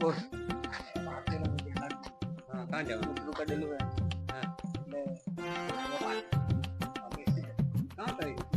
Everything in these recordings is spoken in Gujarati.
બોલ હા કાં જવાનું કૂતરું કડેલું હે હા એટલે કાં કરી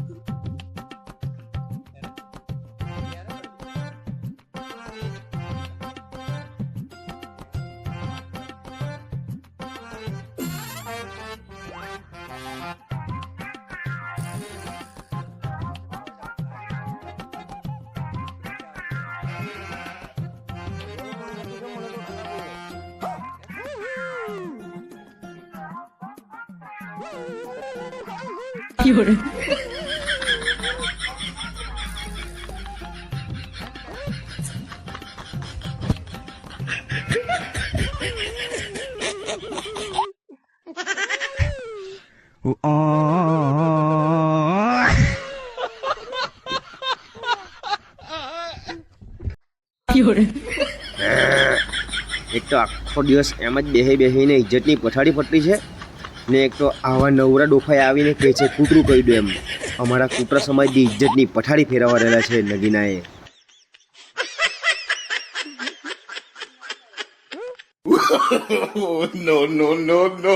એક તો આખો દિવસ એમ જ બેહીને ઇજ્જતની પથારી ફટલી છે ને એક તો આવા નવરા ડોફાઈ આવીને કહે છે કૂતરું કહી દો એમ અમારા કૂતરા સમાજની ઇજ્જતની પથારી ફેરવવા રહેલા છે નગીનાએ no, no, no, no.